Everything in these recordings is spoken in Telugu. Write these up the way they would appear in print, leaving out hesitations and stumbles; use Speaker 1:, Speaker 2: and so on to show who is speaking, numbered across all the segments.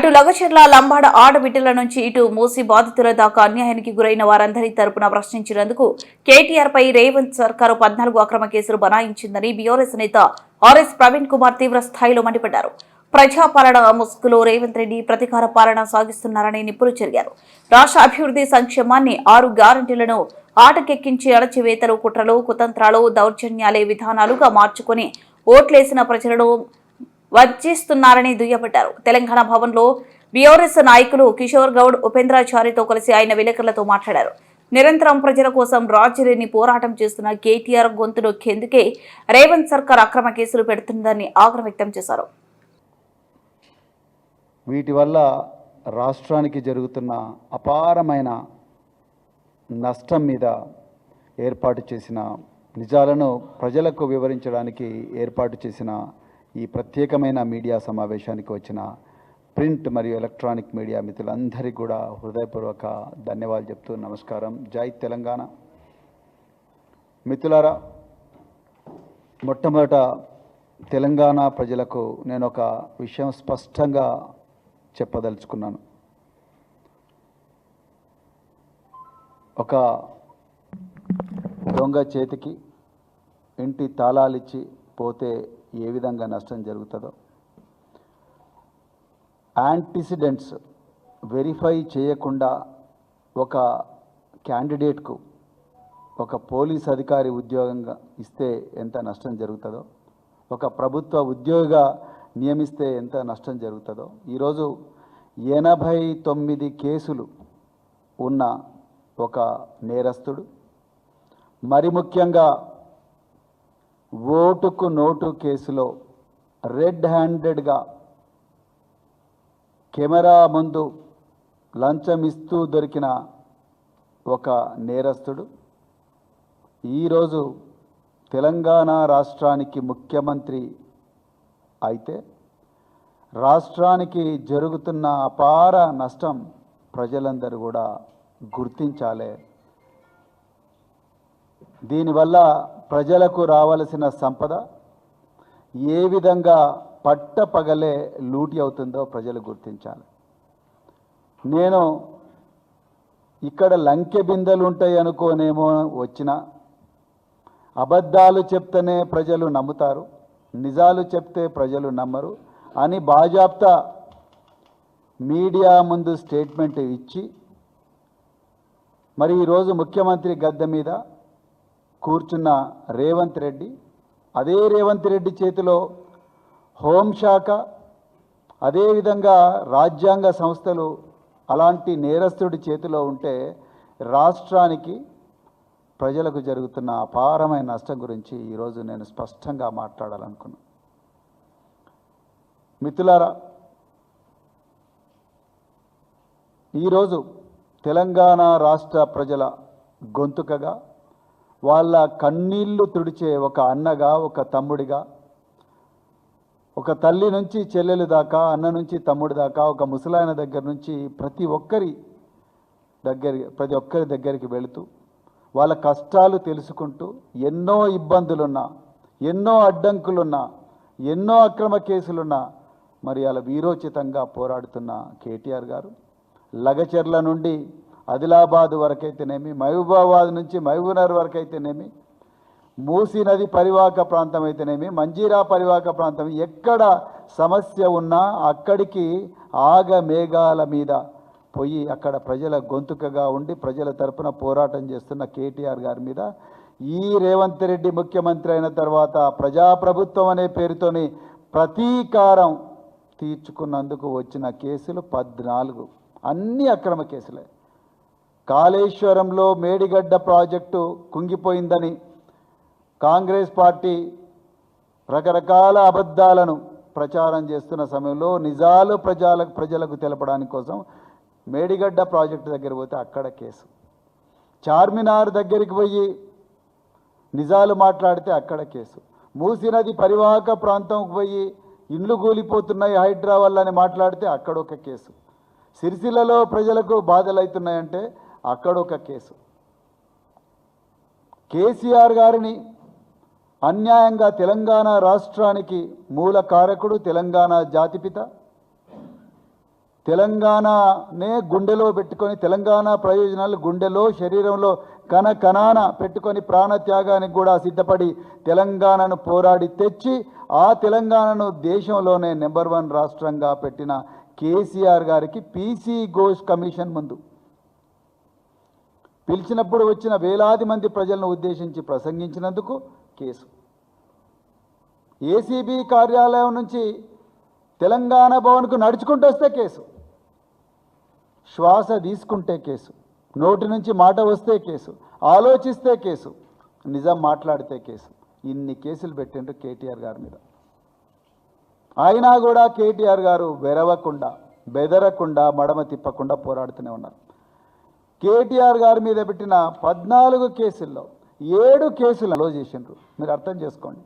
Speaker 1: అటు లగచర్ల లంబాడ ఆడబిడ్డల నుంచి ఇటు మూసి బాధితుల దాకా అన్యాయానికి గురైన వారందరి తరపున ప్రశ్నించినందుకు కేటీఆర్ పై రేవంత్ సర్కారు 14 అక్రమ కేసులు బనాయించిందని బీఆర్ఎస్ నేత ఆర్ఎస్ ప్రవీణ్ కుమార్ తీవ్ర స్థాయిలో మండిపడ్డారు. ప్రజాపాలన ముసుగులో రేవంత్ రెడ్డి ప్రతీకార పాలన సాగిస్తున్నారని నిప్పులు చెరిగారు. రాష్ట్ర అభివృద్ధి సంక్షేమాన్ని 6 గ్యారంటీలను ఆటకెక్కించి అణచివేతలు, కుట్రలు, కుతంత్రాలు, దౌర్జన్యాలే విధానాలుగా మార్చుకుని ఓట్లేసిన ప్రజలను వంచిస్తున్నారని దుయ్యబట్టారు. తెలంగాణ భవన్లో బీఆర్ఎస్ నాయకులు కిషోర్ గౌడ్, ఉపేంద్రాచారితో కలిసి ఆయన విలేకరులతో మాట్లాడారు. నిరంతరం ప్రజల కోసం రాజీలేని పోరాటం చేస్తున్న కేటీఆర్ గొంతు నొక్కేందుకే రేవంత్ సర్కార్ అక్రమ కేసులు పెడుతుందని ఆగ్రహం వ్యక్తం చేశారు.
Speaker 2: వీటి వల్ల రాష్ట్రానికి జరుగుతున్న అపారమైన నష్టం మీద ఏర్పాటు చేసిన నిజాలను ప్రజలకు వివరించడానికి ఏర్పాటు చేసిన ఈ ప్రత్యేకమైన మీడియా సమావేశానికి వచ్చిన ప్రింట్ మరియు ఎలక్ట్రానిక్ మీడియా మిత్రులందరికీ కూడా హృదయపూర్వక ధన్యవాదాలు చెప్తూ నమస్కారం. జై తెలంగాణ. మిత్రులారా, మొట్టమొదట తెలంగాణ ప్రజలకు నేను ఒక విషయం స్పష్టంగా చెప్పదలుచుకున్నాను. ఒక దొంగ చేతికి ఇంటి తాళాలిచ్చి పోతే ఏ విధంగా నష్టం జరుగుతుందో, యాంటిసిడెంట్స్ వెరిఫై చేయకుండా ఒక క్యాండిడేట్కు ఒక పోలీస్ అధికారి ఉద్యోగంగా ఇస్తే ఎంత నష్టం జరుగుతుందో, ఒక ప్రభుత్వ ఉద్యోగిగా నియమిస్తే ఎంత నష్టం జరుగుతుందో, ఈరోజు 89 కేసులు ఉన్న ఒక నేరస్తుడు, మరి ముఖ్యంగా ఓటుకు నోటు కేసులో రెడ్ హ్యాండెడ్గా కెమెరా ముందు లంచం ఇస్తూ దొరికిన ఒక నేరస్తుడు ఈరోజు తెలంగాణ రాష్ట్రానికి ముఖ్యమంత్రి అయితే రాష్ట్రానికి జరుగుతున్న అపార నష్టం ప్రజలందరూ కూడా గుర్తించాలి. దీనివల్ల ప్రజలకు రావాల్సిన సంపద ఏ విధంగా పట్టపగలే లూటీ అవుతుందో ప్రజలు గుర్తించాలి. నేను ఇక్కడ లంకె బిందెలు ఉంటాయి అనుకోనేమో వచ్చినా, అబద్ధాలు చెప్తేనే ప్రజలు నమ్ముతారు, నిజాలు చెప్తే ప్రజలు నమ్మరు అని బాజాప్తా మీడియా ముందు స్టేట్మెంట్ ఇచ్చి మరి ఈరోజు ముఖ్యమంత్రి గద్దె మీద కూర్చున్న రేవంత్ రెడ్డి, అదే రేవంత్ రెడ్డి చేతిలో హోంశాఖ, అదేవిధంగా రాజ్యాంగ సంస్థలు అలాంటి నేరస్తుడి చేతిలో ఉంటే రాష్ట్రానికి ప్రజలకు జరుగుతున్న అపారమైన నష్టం గురించి ఈరోజు నేను స్పష్టంగా మాట్లాడాలనుకున్నాను. మిత్రులారా, ఈరోజు తెలంగాణ రాష్ట్ర ప్రజల గొంతుకగా, వాళ్ళ కన్నీళ్లు తుడిచే ఒక అన్నగా, ఒక తమ్ముడిగా, ఒక తల్లి నుంచి చెల్లెలు దాకా, అన్న నుంచి తమ్ముడి దాకా, ఒక ముసలాయన దగ్గర నుంచి ప్రతి ఒక్కరి దగ్గరికి వెళుతూ వాళ్ళ కష్టాలు తెలుసుకుంటూ ఎన్నో ఇబ్బందులున్నా, ఎన్నో అడ్డంకులున్నా, ఎన్నో అక్రమ కేసులున్నా మరి అలా వీరోచితంగా పోరాడుతున్న కేటీఆర్ గారు లగచర్ల నుండి ఆదిలాబాద్ వరకైతేనేమి, మహబూబాబాద్ నుంచి మహబూబ్నగర్ వరకైతేనేమి, మూసీ నది పరివాహక ప్రాంతం అయితేనేమి, మంజీరా పరివాహక ప్రాంతం, ఎక్కడ సమస్య ఉన్నా అక్కడికి ఆగమేఘాల మీద పోయి అక్కడ ప్రజల గొంతుకగా ఉండి ప్రజల తరపున పోరాటం చేస్తున్న కేటీఆర్ గారి మీద ఈ రేవంత్ రెడ్డి ముఖ్యమంత్రి అయిన తర్వాత ప్రజాప్రభుత్వం అనే పేరుతోని ప్రతీకారం తీర్చుకున్నందుకు వచ్చిన కేసులు 14, అన్ని అక్రమ కేసులే. కాళేశ్వరంలో మేడిగడ్డ ప్రాజెక్టు కుంగిపోయిందని కాంగ్రెస్ పార్టీ రకరకాల అబద్ధాలను ప్రచారం చేస్తున్న సమయంలో నిజాలు ప్రజలకు తెలపడానికి కోసం మేడిగడ్డ ప్రాజెక్టు దగ్గర పోతే అక్కడ కేసు, చార్మినార్ దగ్గరికి పోయి నిజాలు మాట్లాడితే అక్కడ కేసు, మూసీ నది పరివాహక ప్రాంతంకి పోయి ఇండ్లు కూలిపోతున్నాయి హైడ్రా వల్ల అని మాట్లాడితే అక్కడ ఒక కేసు, సిరిసిల్లలో ప్రజలకు బాధలు అవుతున్నాయంటే అక్కడ ఒక కేసు. కేసీఆర్ గారిని అన్యాయంగా తెలంగాణ రాష్ట్రానికి మూల కారకుడు, తెలంగాణ జాతిపిత, తెలంగాణనే గుండెలో పెట్టుకొని తెలంగాణ ప్రయోజనాలు గుండెలో శరీరంలో కణాన పెట్టుకొని ప్రాణత్యాగానికి కూడా సిద్ధపడి తెలంగాణను పోరాడి తెచ్చి ఆ తెలంగాణను దేశంలోనే నెంబర్ 1 రాష్ట్రంగా పెట్టిన కేసీఆర్ గారికి పీసీ ఘోష్ కమిషన్ ముందు పిలిచినప్పుడు వచ్చిన వేలాది మంది ప్రజలను ఉద్దేశించి ప్రసంగించినందుకు కేసు, ఏసీబీ కార్యాలయం నుంచి తెలంగాణ భవన్కు నడుచుకుంటూ వస్తే కేసు, శ్వాస తీసుకుంటే కేసు, నోటి నుంచి మాట వస్తే కేసు, ఆలోచిస్తే కేసు, నిజం మాట్లాడితే కేసు. ఇన్ని కేసులు పెట్టిండ్రు కేటీఆర్ గారి మీద. అయినా కూడా కేటీఆర్ గారు వెరవకుండా బెదరకుండా మడమ తిప్పకుండా పోరాడుతూనే ఉన్నారు. కేటీఆర్ గారి మీద పెట్టిన 14 కేసుల్లో 7 కేసులు అలో చేసిండ్రు. మీరు అర్థం చేసుకోండి.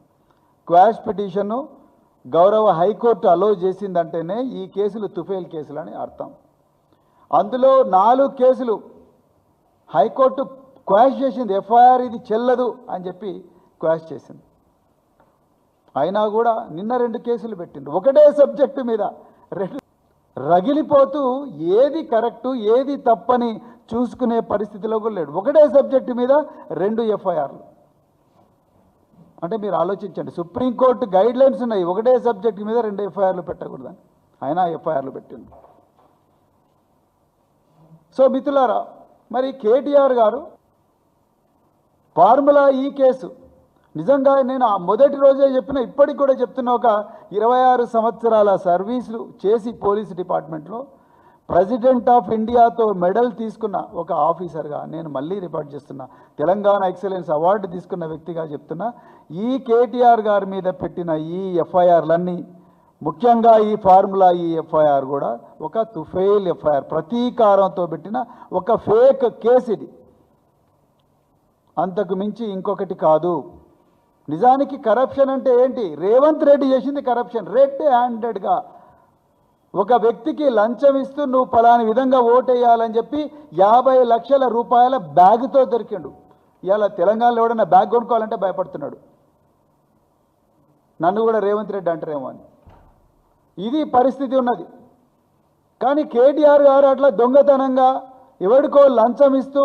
Speaker 2: క్వాష్ పిటిషన్ను గౌరవ హైకోర్టు అలో చేసిందంటేనే ఈ కేసులు తుఫేల్ కేసులు అని అర్థం. అందులో 4 కేసులు హైకోర్టు క్వాష్ చేసింది. ఎఫ్ఐఆర్ ఇది చెల్లదు అని చెప్పి క్వాష్ చేసింది. అయినా కూడా నిన్న 2 కేసులు పెట్టిండ్రు. ఒకటే సబ్జెక్టు మీద 2 రగిలిపోతూ ఏది కరెక్టు ఏది తప్పని చూసుకునే పరిస్థితిలో కూడా లేడు. ఒకటే సబ్జెక్టు మీద 2 ఎఫ్ఐఆర్లు. అంటే మీరు ఆలోచించండి, సుప్రీంకోర్టు గైడ్ లైన్స్ ఉన్నాయి, ఒకటే సబ్జెక్టు మీద 2 ఎఫ్ఐఆర్లు పెట్టకూడదని, అయినా ఎఫ్ఐఆర్లు పెట్టింది. సో మిత్రులారా, మరి కేటీఆర్ గారు ఫార్ములా ఈ కేసు నిజంగా నేను మొదటి రోజే చెప్పిన, ఇప్పటికి కూడా చెప్తున్న, ఒక 26 సంవత్సరాల సర్వీసులు చేసి పోలీస్ డిపార్ట్మెంట్లో ప్రెసిడెంట్ ఆఫ్ ఇండియాతో మెడల్ తీసుకున్న ఒక ఆఫీసర్గా నేను మళ్ళీ రిపోర్ట్ చేస్తున్నా, తెలంగాణ ఎక్సలెన్స్ అవార్డు తీసుకున్న వ్యక్తిగా చెప్తున్నా, ఈ కేటీఆర్ గారి మీద పెట్టిన ఈ ఎఫ్ఐఆర్లన్నీ, ముఖ్యంగా ఈ ఫార్ములా ఈ ఎఫ్ఐఆర్ కూడా ఒక తుఫేల్ ఎఫ్ఐఆర్, ప్రతీకారంతో పెట్టిన ఒక ఫేక్ కేసు ఇది. అంతకు మించి ఇంకొకటి కాదు. నిజానికి కరప్షన్ అంటే ఏంటి? రేవంత్ రెడ్డి చేసింది కరప్షన్. రెడ్ హ్యాండెడ్గా ఒక వ్యక్తికి లంచం ఇస్తూ నువ్వు పలాని విధంగా ఓటేయాలని చెప్పి 50 లక్షల రూపాయల బ్యాగ్తో దొరికిండు. ఇవాళ తెలంగాణలో ఎవడన్నా బ్యాగ్ కొనుక్కోవాలంటే భయపడుతున్నాడు, నన్ను కూడా రేవంత్ రెడ్డి అంటారేమో అని. ఇది పరిస్థితి ఉన్నది. కానీ కేటీఆర్ గారు అట్లా దొంగతనంగా ఎవడికో లంచం ఇస్తూ,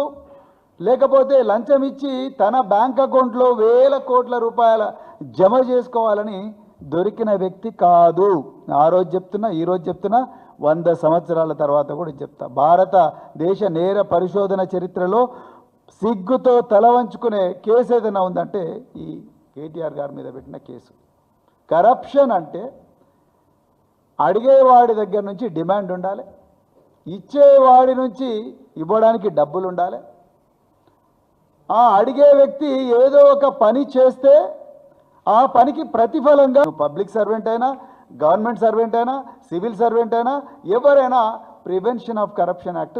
Speaker 2: లేకపోతే లంచం ఇచ్చి తన బ్యాంక్ అకౌంట్లో వేల కోట్ల రూపాయల జమ చేసుకోవాలని దొరికిన వ్యక్తి కాదు. ఆ రోజు చెప్తున్నా, ఈరోజు చెప్తున్నా, 100 సంవత్సరాల తర్వాత కూడా చెప్తా. భారతదేశ నేర పరిశోధన చరిత్రలో సిగ్గుతో తల వంచుకునే కేసు ఏదైనా ఉందంటే ఈ కేటీఆర్ గారి మీద పెట్టిన కేసు. కరప్షన్ అంటే అడిగేవాడి దగ్గర నుంచి డిమాండ్ ఉండాలి, ఇచ్చేవాడి నుంచి ఇవ్వడానికి డబ్బులు ఉండాలి. ఆ అడిగే వ్యక్తి ఏదో ఒక పని చేస్తే ఆ పనికి ప్రతిఫలంగా పబ్లిక్ సర్వెంట్ అయినా, గవర్నమెంట్ సర్వెంట్ అయినా, సివిల్ సర్వెంట్ అయినా, ఎవరైనా ప్రివెన్షన్ ఆఫ్ కరప్షన్ యాక్ట్